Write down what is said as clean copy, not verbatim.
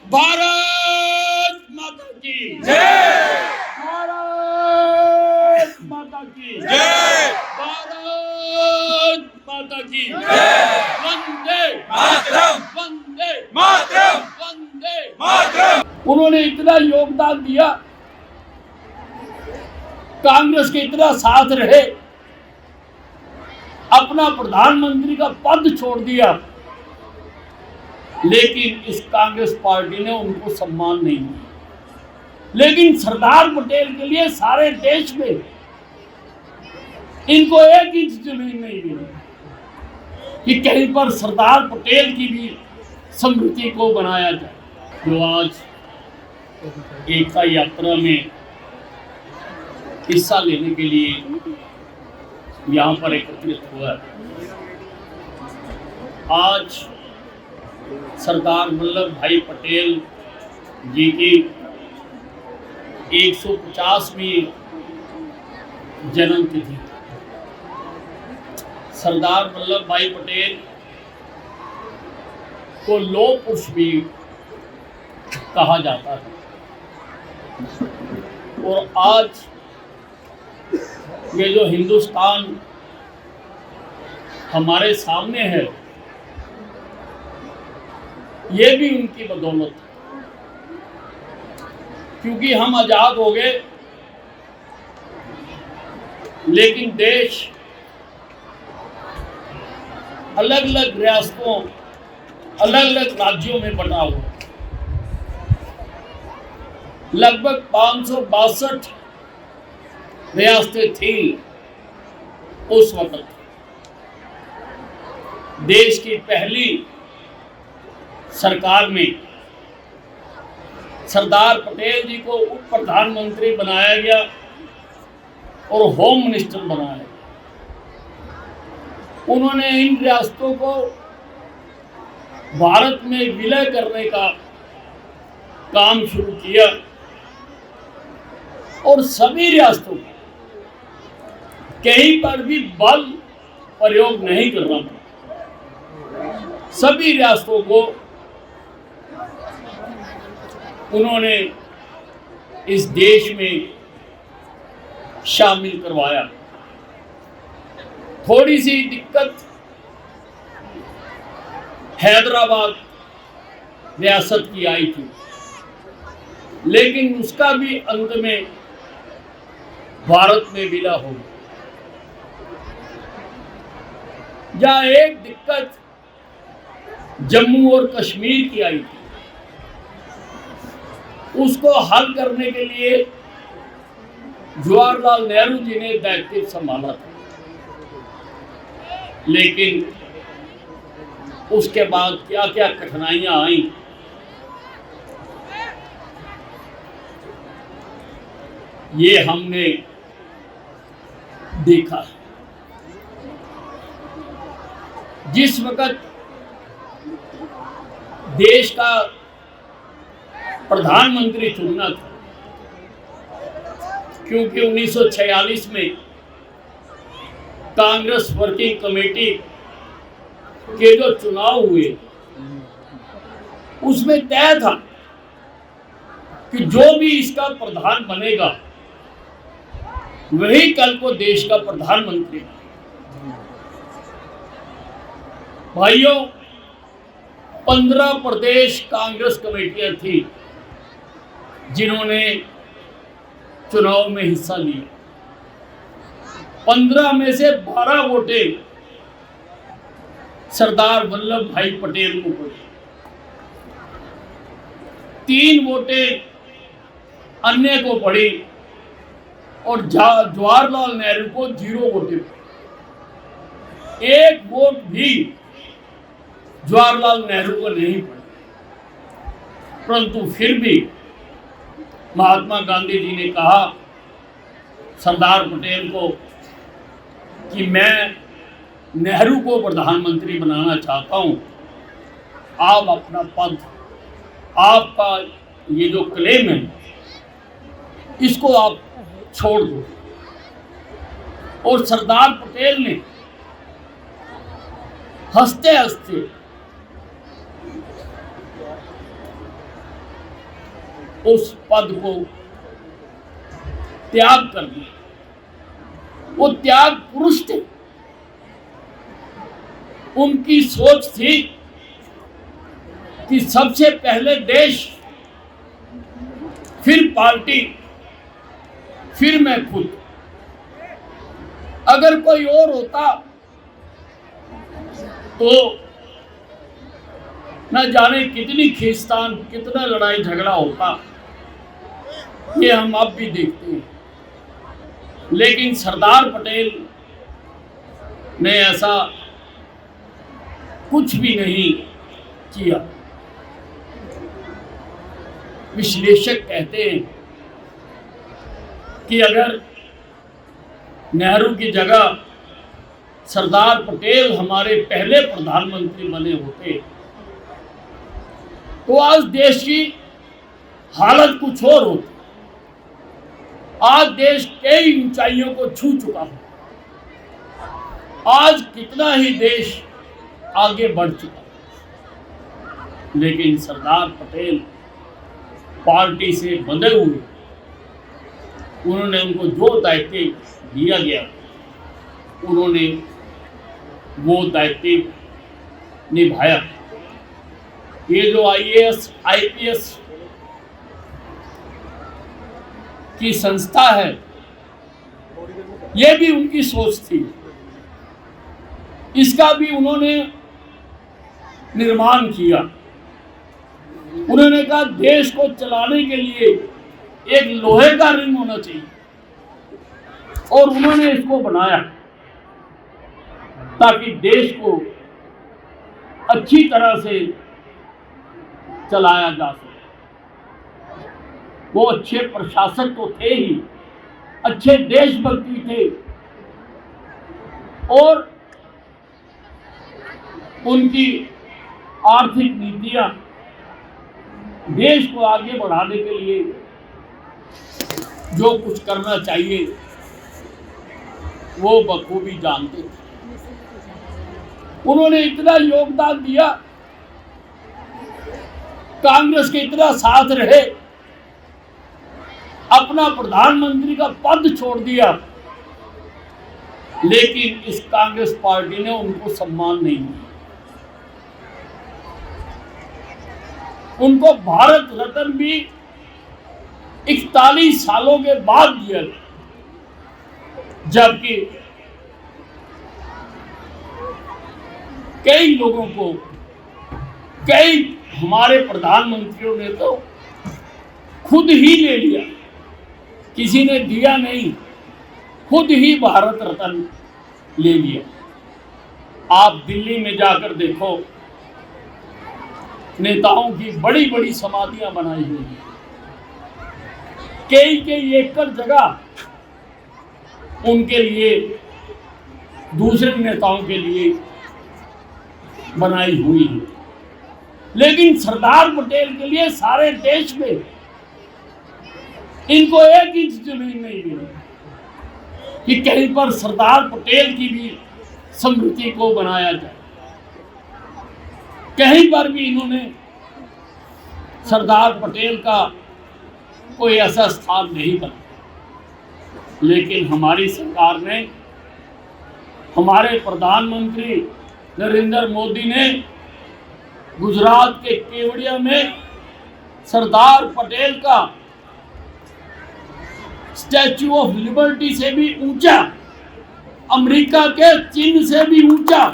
भारत माता की जय। भारत माता की जय। भारत माता की जय। वंदे मातरम। वंदे मातरम। वंदे मातरम। उन्होंने इतना योगदान दिया, कांग्रेस के इतना साथ रहे, अपना प्रधानमंत्री का पद छोड़ दिया, लेकिन इस कांग्रेस पार्टी ने उनको सम्मान नहीं दिया। लेकिन सरदार पटेल के लिए सारे देश में इनको एक इंच जमीन नहीं मिली कि कहीं पर सरदार पटेल की भी स्मृति को बनाया जाए। जो आज एकता यात्रा में हिस्सा लेने के लिए यहाँ पर एकत्रित हुआ है, आज सरदार वल्लभ भाई पटेल जी की 150वीं जन्म तिथि। सरदार वल्लभ भाई पटेल को लौह पुरुष भी कहा जाता है, और आज ये जो हिंदुस्तान हमारे सामने है, ये भी उनकी बदौलत है, क्योंकि हम आजाद हो गए, लेकिन देश अलग अलग रियासतों, अलग अलग राज्यों में बटा हुआ। लगभग 562 रियासतें थी उस वक्त। देश की पहली सरकार में सरदार पटेल जी को उप प्रधानमंत्री बनाया गया और होम मिनिस्टर बनाया गया। उन्होंने इन रियासतों को भारत में विलय करने का काम शुरू किया और सभी रियासतों को कहीं पर भी बल प्रयोग नहीं करना पड़ा। सभी रियासतों को उन्होंने इस देश में शामिल करवाया। थोड़ी सी दिक्कत हैदराबाद रियासत की आई थी, लेकिन उसका भी अंत में भारत में विलय हो गया। जहाँ एक दिक्कत जम्मू और कश्मीर की आई थी, उसको हल करने के लिए जवाहरलाल नेहरू जी ने दायित्व संभाला था, लेकिन उसके बाद क्या क्या कठिनाइयां आई, ये हमने देखा। जिस वक्त देश का प्रधानमंत्री चुनना था, क्योंकि 1946 में कांग्रेस वर्किंग कमेटी के जो चुनाव हुए, उसमें तय था कि जो भी इसका प्रधान बनेगा वही कल को देश का प्रधानमंत्री बनेगा। भाइयों, 15 प्रदेश कांग्रेस कमेटियां थी जिन्होंने चुनाव में हिस्सा लिया। 15 में से 12 वोटें सरदार वल्लभ भाई पटेल को पड़ी, 3 वोटें अन्य को पड़ी और जवाहरलाल नेहरू को 0 वोटें पड़ी। 1 वोट भी जवाहरलाल नेहरू को नहीं पड़ी, परंतु फिर भी महात्मा गांधी जी ने कहा सरदार पटेल को कि मैं नेहरू को प्रधानमंत्री बनाना चाहता हूं, आप अपना पद, आपका ये जो क्लेम है इसको आप छोड़ दो। और सरदार पटेल ने हंसते हंसते उस पद को त्याग कर दिया। वो त्याग पुरुष थे। उनकी सोच थी कि सबसे पहले देश, फिर पार्टी, फिर मैं खुद। अगर कोई और होता तो न जाने कितनी खींचतान, कितना लड़ाई झगड़ा होता, ये हम अब भी देखते हैं। लेकिन सरदार पटेल ने ऐसा कुछ भी नहीं किया। विश्लेषक कहते हैं कि अगर नेहरू की जगह सरदार पटेल हमारे पहले प्रधानमंत्री बने होते तो आज देश की हालत कुछ और होती। आज देश कई ऊंचाइयों को छू चुका है। आज कितना ही देश आगे बढ़ चुका है। लेकिन सरदार पटेल पार्टी से बंधे हुए, उन्होंने उनको जो दायित्व दिया गया उन्होंने वो दायित्व निभाया। ये जो IAS IPS की संस्था है, ये भी उनकी सोच थी। इसका भी उन्होंने निर्माण किया। उन्होंने कहा देश को चलाने के लिए एक लोहे का रिंग होना चाहिए, और उन्होंने इसको बनाया ताकि देश को अच्छी तरह से चलाया जा सके। वो अच्छे प्रशासक तो थे ही, अच्छे देशभक्ति थे, और उनकी आर्थिक नीतियां देश को आगे बढ़ाने के लिए जो कुछ करना चाहिए वो बखूबी जानते थे। उन्होंने इतना योगदान दिया, कांग्रेस के इतना साथ रहे, अपना प्रधानमंत्री का पद छोड़ दिया, लेकिन इस कांग्रेस पार्टी ने उनको सम्मान नहीं दिया। उनको भारत रत्न भी 41 सालों के बाद दिया गया, जबकि कई लोगों को, कई हमारे प्रधानमंत्रियों ने तो खुद ही ले लिया, किसी ने दिया नहीं, खुद ही भारत रत्न ले लिया। आप दिल्ली में जाकर देखो, नेताओं की बड़ी बड़ी समाधियां बनाई हुई हैं। कई एकड़ जगह उनके लिए, दूसरे नेताओं के लिए बनाई हुई है। लेकिन सरदार पटेल के लिए सारे देश में इनको एक इंच जमीन नहीं मिली कि कहीं पर सरदार पटेल की भी स्मृति को बनाया जाए। कहीं पर भी इन्होंने सरदार पटेल का कोई ऐसा स्थान नहीं बना। लेकिन हमारी सरकार ने, हमारे प्रधानमंत्री नरेंद्र मोदी ने गुजरात के केवड़िया में सरदार पटेल का स्टैच्यू ऑफ लिबर्टी से भी ऊंचा, अमेरिका के चिन्ह से भी ऊंचा